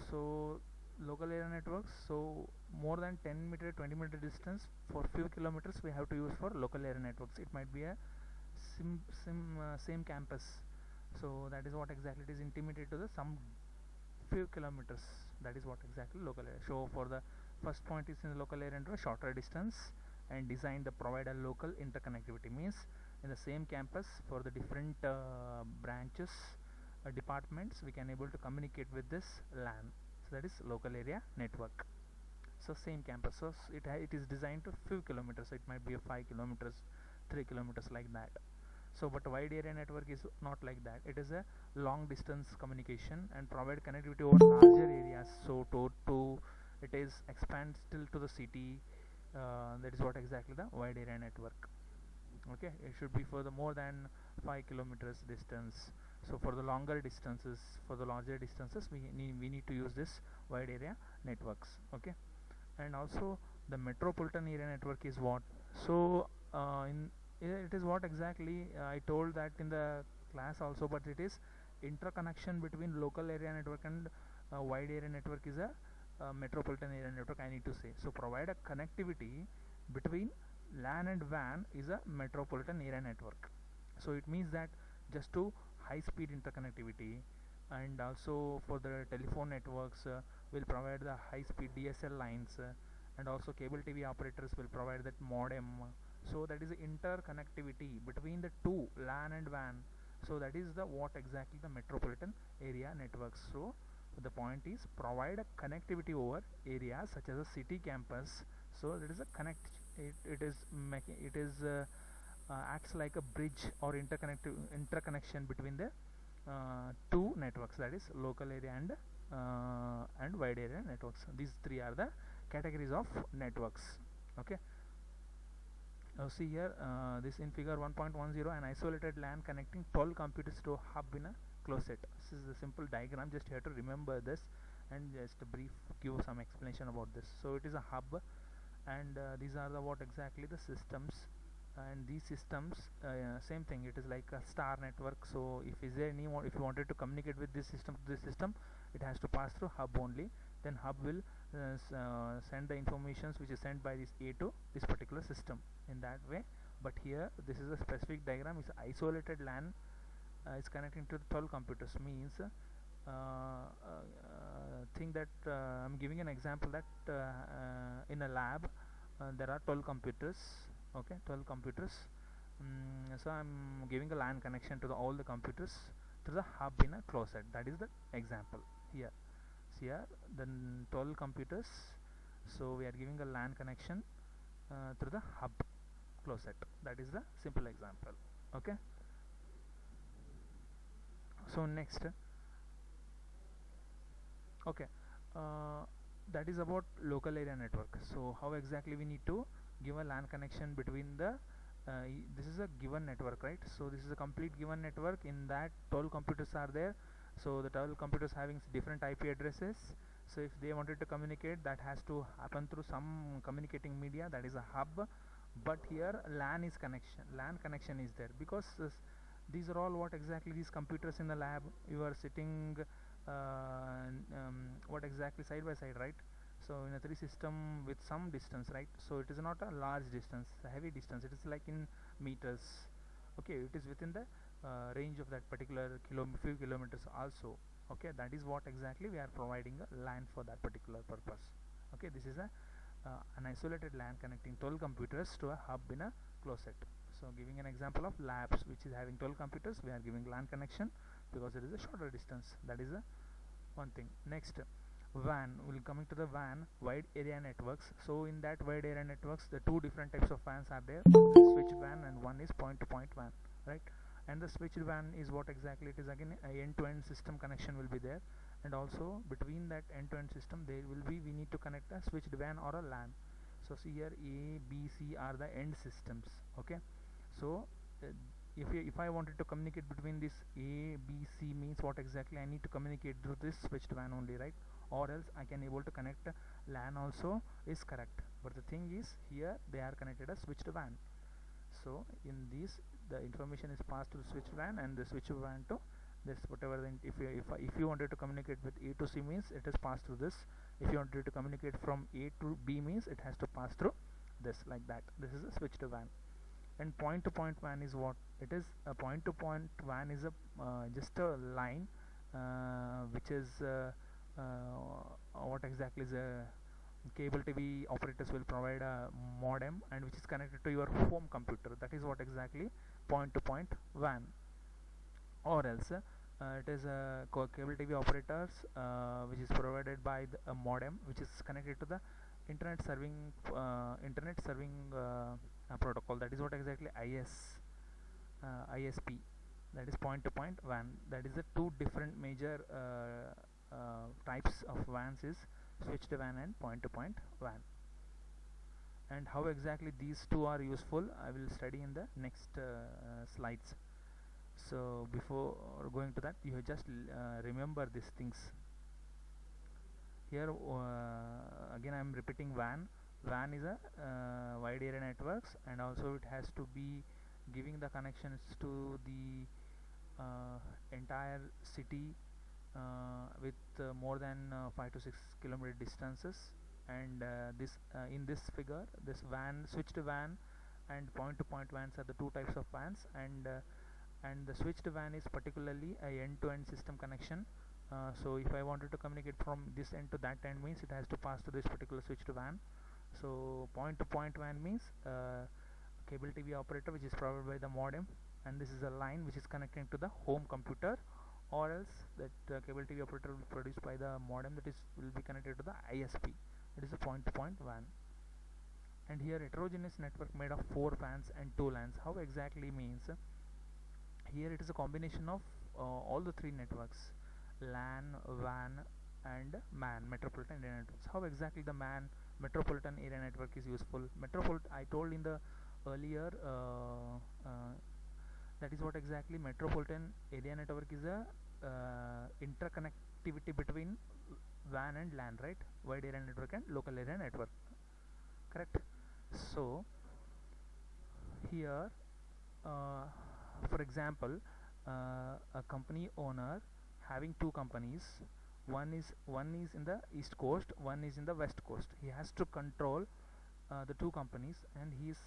So local area networks, so more than 10-meter 20-meter distance for few kilometers we have to use for local area networks. It might be a same campus, so that is what exactly it is, intimated to the some few kilometers. That is what exactly local area. So for the first point is in the local area network, shorter distance and design the provide a local interconnectivity, means in the same campus for the different branches, departments, we can able to communicate with this LAN. So that is local area network. So same campus, so it is designed to few kilometers, so it might be a 5 kilometers, 3 kilometers, like that. So but wide area network is not like that. It is a long distance communication and provide connectivity over larger areas, so to it is expands still to the city. That is what exactly the wide area network. Okay, it should be for the more than 5 kilometers distance. So for the longer distances, for the larger distances, we need to use this wide area networks. Okay, and also the metropolitan area network is what. So it is what exactly I told that in the class also, but it is interconnection between local area network and wide area network is a metropolitan area network, I need to say. So provide a connectivity between LAN and WAN is a metropolitan area network. So it means that just to high speed interconnectivity, and also for the telephone networks will provide the high speed DSL lines, and also cable TV operators will provide that modem. So that is the interconnectivity between the two, LAN and WAN. So that is the what exactly the metropolitan area networks. So the point is provide a connectivity over areas such as a city campus. So that is a connect, it is making, it is acts like a bridge or interconnection between the two networks, that is local area and wide area networks. These three are the categories of networks. Okay, now see here, this in figure 1.10, an isolated LAN connecting 12 computers to a hub in a closet. This is a simple diagram, just you have to remember this and just a brief give some explanation about this. So it is a hub, and these are the what exactly the systems, and these systems same thing, it is like a star network. So if is there any if you wanted to communicate with this system to this system, it has to pass through hub only. Then hub will send the informations which is sent by this A to this particular system in that way. But here this is a specific diagram, is isolated LAN is connecting to 12 computers, means think that I'm giving an example that in a lab there are 12 computers. Okay, 12 computers. So I'm giving a LAN connection to all the computers to the hub in a closet. That is the example here. See here, then 12 computers, so we are giving a LAN connection through the hub closet. That is the simple example. Okay, so next, okay, that is about local area network. So how exactly we need to give a LAN connection between the this is a given network, right? So this is a complete given network, in that 12 computers are there. So the 12 computers having different IP addresses. So if they wanted to communicate, that has to happen through some communicating media, that is a hub. But here LAN connection is there, because these are all what exactly these computers in the lab, you are sitting what exactly side by side, right? So in a three system with some distance, right? So it is not a large distance, a heavy distance, it is like in meters. Okay, it is within the range of that particular few kilometers also. Okay, that is what exactly we are providing a LAN for that particular purpose. Okay, this is a an isolated LAN connecting 12 computers to a hub in a closet. So giving an example of labs which is having 12 computers, we are giving LAN connection because it is a shorter distance. That is a one thing. Next, WAN, will coming to the WAN, wide area networks. So in that wide area networks, the two different types of WANs are there, switched WAN and one is point to point WAN, right? And the switched WAN is what exactly it is, again a end-to-end system connection will be there, and also between that end-to-end system there will be, we need to connect a switched WAN or a LAN. So see here, A, B, C are the end systems. Okay, so if I wanted to communicate between this A, B, C, means what exactly I need to communicate through this switched WAN only, right? Or else I can able to connect LAN also is correct, but the thing is here they are connected as switched WAN. So in this the information is passed to the switched WAN and the switched WAN to this whatever if you wanted to communicate with A to C means it is passed through this. If you wanted to communicate from A to B means it has to pass through this, like that. This is a switched WAN. And point to point WAN is what it is. A point to point WAN is a just a line which is what exactly is a cable TV operators will provide a modem and which is connected to your home computer. That is what exactly point to point WAN. Or else it is a cable TV operators which is provided by a modem which is connected to the internet serving protocol. That is what exactly ISP, that is point to point WAN. That is the two different major types of WANs is switched WAN and point to point WAN. And how exactly these two are useful I will study in the next slides. So before going to that, you just remember these things. Here again I am repeating WAN. WAN is a wide area networks, and also it has to be giving the connections to the entire city with more than 5 to 6 kilometer distances. And this in this figure, this WAN, switched WAN and point to point WANs are the two types of WANs. And the switched WAN is particularly a end-to-end system connection. So if I wanted to communicate from this end to that end means it has to pass to this particular switched WAN. So point to point WAN means cable TV operator which is provided by the modem, and this is a line which is connecting to the home computer, or else that cable TV operator will produce by the modem that is will be connected to the ISP. It is a point to point WAN. And here heterogeneous network made of 4 WANs and 2 LANs. How exactly means here it is a combination of all the 3 networks, LAN, WAN and MAN, Metropolitan Area Networks. How exactly the MAN, Metropolitan Area Network is useful? I told in the earlier that is what exactly Metropolitan Area Network is a interconnectivity between WAN and LAN, right? Wide area network and local area network, correct? So here for example a company owner having 2 companies, one is in the east coast, one is in the west coast. He has to control the 2 companies, and he is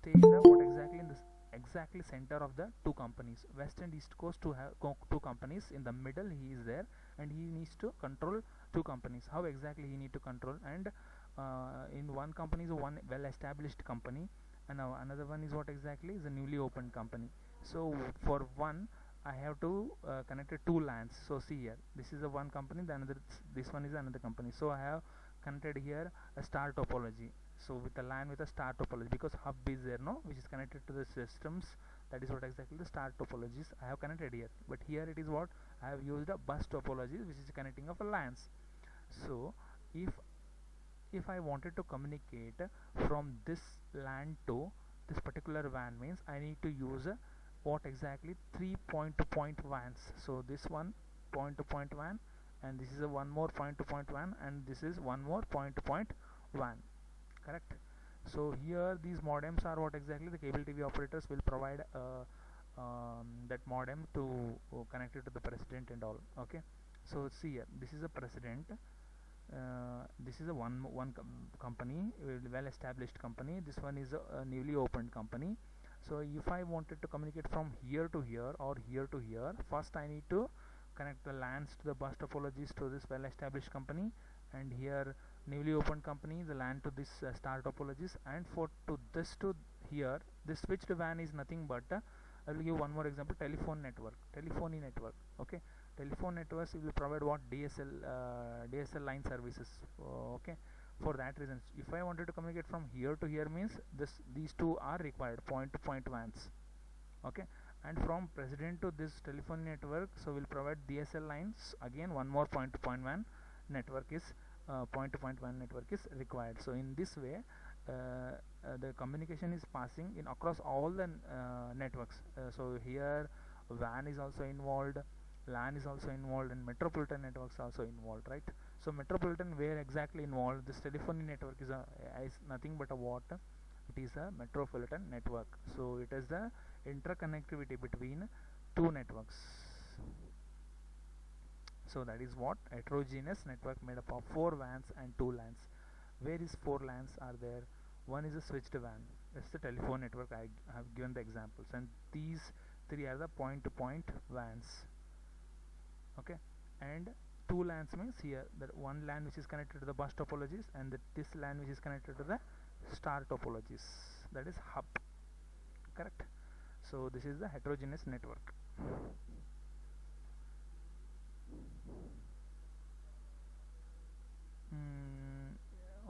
staying what exactly in this exactly center of the 2 companies, west and east coast, to have 2 companies. In the middle he is there, and he needs to control 2 companies. How exactly he need to control? And in one company is one well established company, and another one is what exactly is a newly opened company. So for one I have to connect 2 LANs. So see here, this is a one company, this one is another company. So I have connected here a star topology. So with a LAN with a star topology, because hub is there, no, which is connected to the systems. That is what exactly the star topologies I have connected here. But here it is what I have used a bus topology, which is connecting of a LANs. So if I wanted to communicate from this LAN to this particular WAN means I need to use what exactly 3 point to point WANs. So this one point to point WAN, and this is a one more point to point WAN, and this is one more point to point WAN, correct? So here these modems are what exactly the cable TV operators will provide that modem to connect it to the president and all. Okay, so see here, this is a president. This is a one company, well established company. This one is a newly opened company. So if I wanted to communicate from here to here or here to here, first I need to connect the LANs to the bus topologies to this well established company, and here newly opened company the LAN to this star topologies, and for to this to here this switched WAN is nothing but I will give one more example, telephony network. Okay, telephone networks will provide what DSL line services. Okay, for that reason if I wanted to communicate from here to here means these 2 are required, point to point WANs. Okay, and from president to this telephone network, so we'll provide DSL lines, again one more point to point WAN network is point to point WAN network is required. So in this way the communication is passing in across all the networks. So here WAN is also involved, LAN is also involved, and Metropolitan networks also involved, right? So Metropolitan where exactly involved, this telephony network is nothing but a what? It is a Metropolitan network. So it is the interconnectivity between two networks. So that is what heterogeneous network made up of 4 WANs and 2 LANs. Where is 4 LANs are there? One is a switched WAN. That's the telephone network. I have given the examples, and these 3 are the point-to-point WANs. Okay, and 2 LANs means here that one LAN which is connected to the bus topologies, and this LAN which is connected to the star topologies. That is hub. Correct. So this is the heterogeneous network.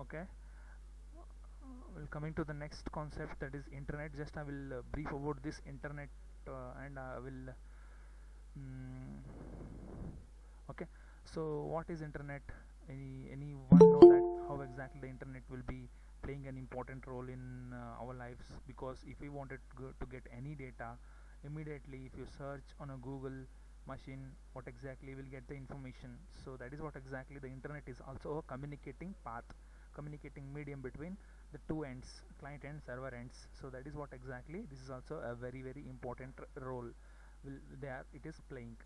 Okay, well, coming to the next concept, that is internet. Just I will brief about this internet, and I will okay. So what is internet? Anyone know that how exactly the internet will be playing an important role in our lives? Because if we wanted to get any data immediately, if you search on a Google machine, what exactly will get the information. So that is what exactly the internet is, also a communicating path, communicating medium between the two ends, client and server ends. So that is what exactly this is also a very important role it is playing.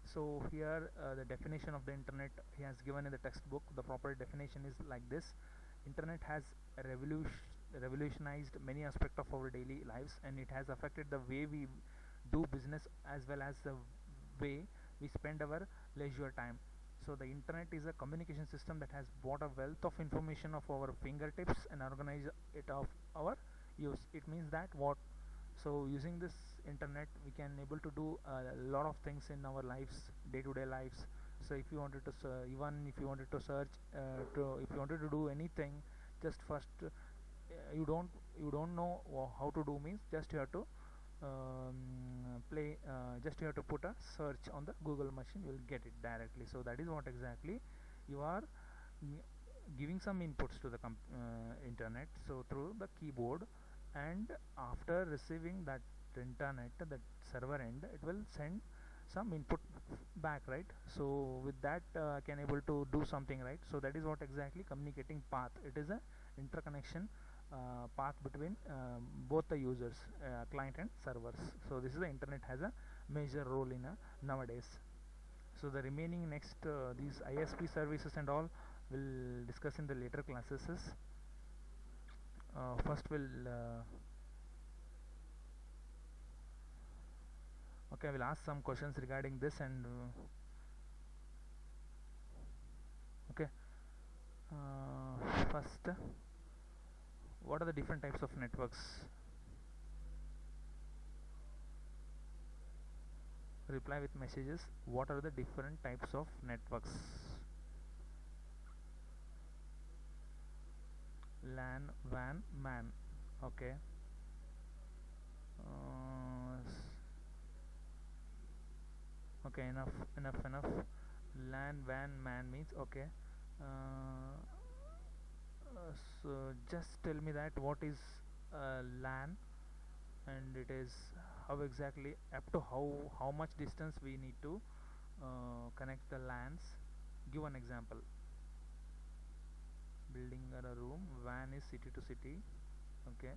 So here the definition of the internet he has given in the textbook. The proper definition is like this: internet has revolutionized many aspects of our daily lives, and it has affected the way we do business as well as the way we spend our leisure time. So the internet is a communication system that has brought a wealth of information of our fingertips and organize it of our use. It means that what, so using this internet we can able to do a lot of things in our lives, day-to-day lives. So if you wanted to even if you wanted to search if you wanted to do anything, just first you don't know how to do, means just you have to just you have to put a search on the Google machine, you will get it directly. So that is what exactly you are giving some inputs to the internet, so through the keyboard, and after receiving that internet, that server end, it will send some input back, right? So with that can able to do something, right? So that is what exactly communicating path. It is a interconnection path between both the users, client and servers. So this is the internet has a major role in nowadays. So the remaining next these ISP services and all will discuss in the later classes. First we'll okay, I will ask some questions regarding this, and okay, first, what are the different types of networks? Reply with messages. What are the different types of networks? LAN, WAN, MAN. Okay. Okay, enough. LAN, WAN, MAN means okay. So just tell me that what is LAN, and it is how exactly, up to how much distance we need to connect the LANs. Give an example. Building or a room. WAN is city to city. Okay.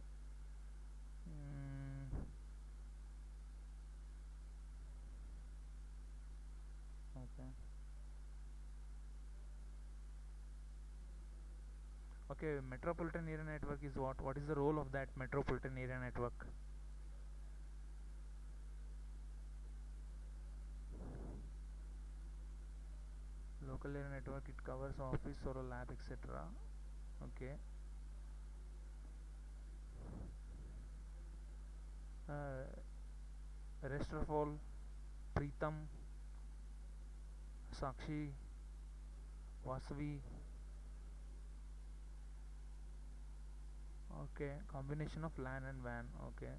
Okay. Okay, metropolitan area network is what? What is the role of that metropolitan area network? Local area network, it covers office or a lab, etc. Okay. Rest of all, Preetham, Sakshi, Vasavi. Okay, combination of LAN and WAN. Okay.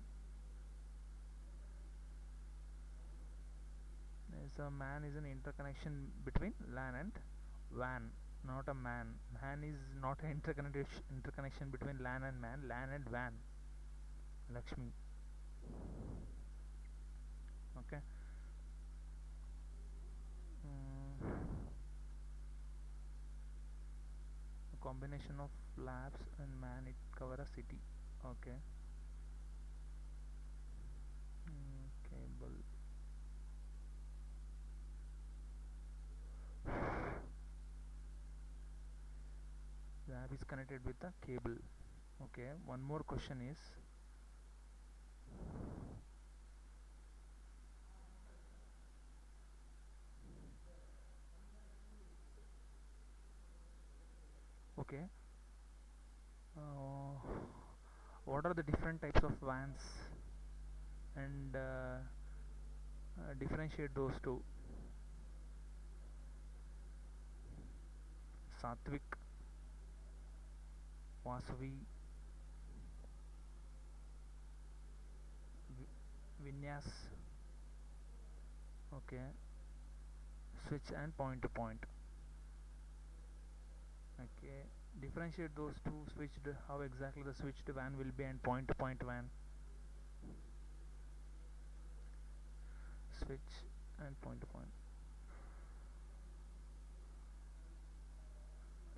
So MAN is an interconnection between LAN and WAN, not a MAN. MAN is not an interconnection between LAN and MAN. LAN and WAN. Lakshmi. Okay. A combination of labs and MAN, it cover a city. Okay. Cable. cab is connected with a cable. Okay, one more question is, okay, what are the different types of vans, and differentiate those two. Satvik, Vasavi, Vinyas, okay, switch and point to point. Okay, differentiate those two switched, how exactly the switched van will be and point to point van. Switch and point to point.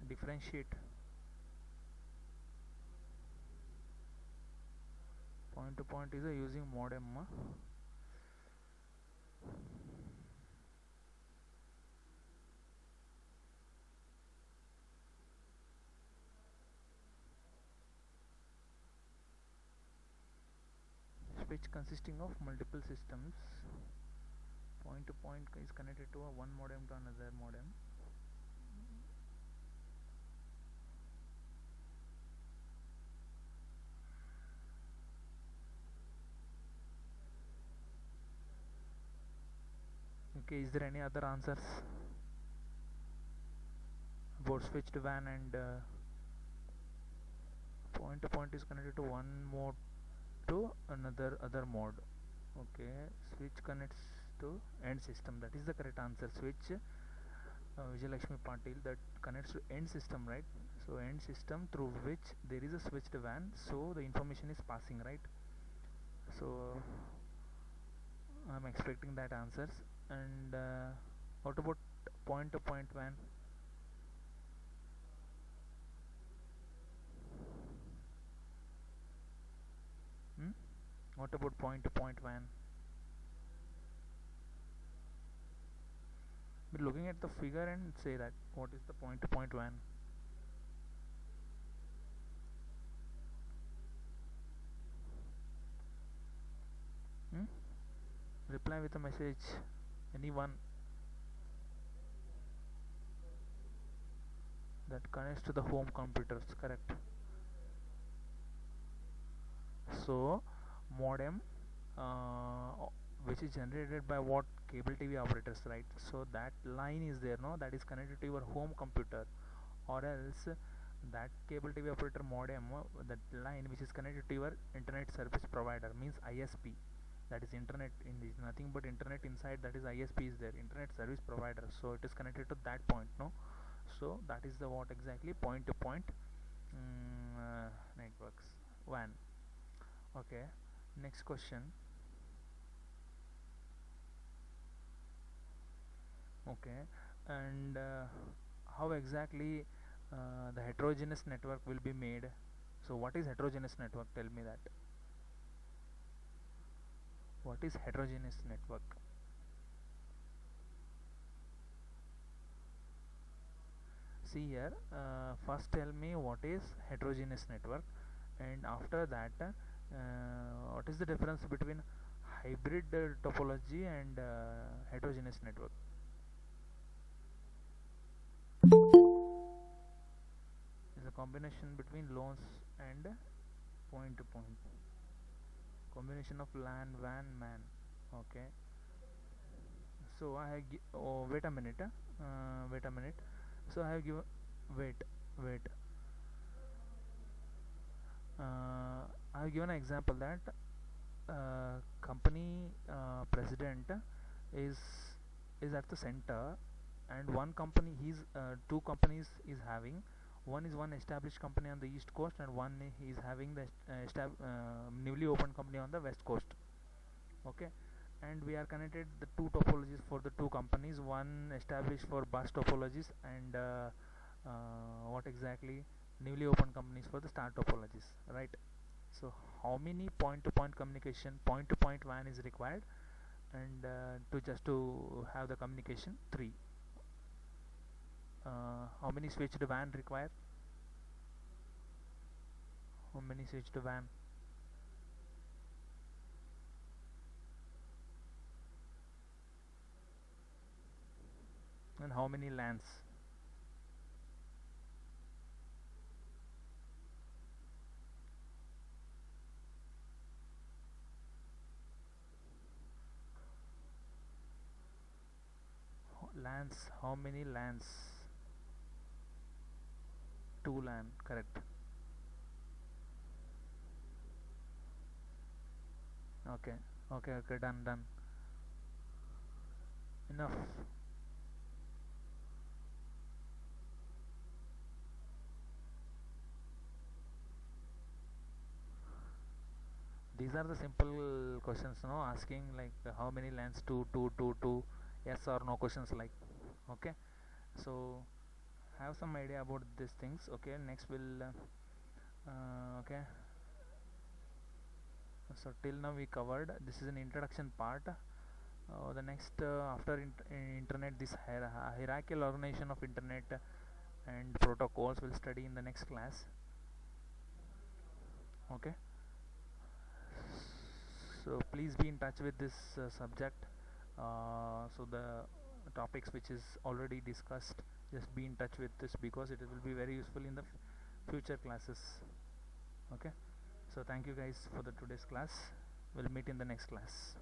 Differentiate. Point to point is using modem. Switch consisting of multiple systems. Point to point is connected to one modem to another modem. Okay, is there any other answers about switched van and point to point is connected to one mode to another other mode? Okay, switch connects to end system, that is the correct answer. Switch, Vijayalakshmi Patil, that connects to end system, right? So end system through which there is a switched van, so the information is passing, right? So I'm expecting that answers. And what about point to point van? What about point to point van? We're looking at the figure and say that what is the point to point van. Reply with a message, anyone, that connects to the home computers, correct? So modem, which is generated by what? Cable TV operators, right? So that line is there, no, that is connected to your home computer, or else that cable TV operator modem, that line which is connected to your internet service provider, means ISP, that is internet, in is nothing but internet inside, that is ISP is there, internet service provider. So it is connected to that point, no? So that is the what exactly? Point to point networks, WAN. Okay, next question. Okay, and how exactly the heterogeneous network will be made? So what is heterogeneous network? Tell me that. What is heterogeneous network? See here, first tell me what is heterogeneous network, and after that what is the difference between hybrid topology and heterogeneous network? Is a combination between loans and point to point, combination of LAN, WAN, MAN. Okay, so oh, wait a minute, wait a minute. So I have given, wait, wait, I have given an example that company president is is at the center, and one company, he's two companies is having, one is one established company on the east coast, and one is having the newly opened company on the west coast. Okay, and we are connected the two topologies for the two companies, one established for bus topologies, and what exactly, newly opened companies for the star topologies, right? So how many point to point communication, point to point WAN is required, and to just to have the communication? 3. How many switched WAN required? How many switched WAN? And how many LANs? LANs, how many LANs? 2 LAN, correct. Okay, okay, okay, done, done. Enough. These are the simple questions, no? Asking like how many LANs? Two. Yes or no questions like. Okay, so have some idea about these things. Okay, next we'll okay, so till now we covered, this is an introduction part. The next after internet, this hierarchical organization of internet and protocols will study in the next class. Okay, so please be in touch with this subject. So the topics which is already discussed, just be in touch with this because it will be very useful in the future classes. Okay, so thank you guys for the today's class. We'll meet in the next class.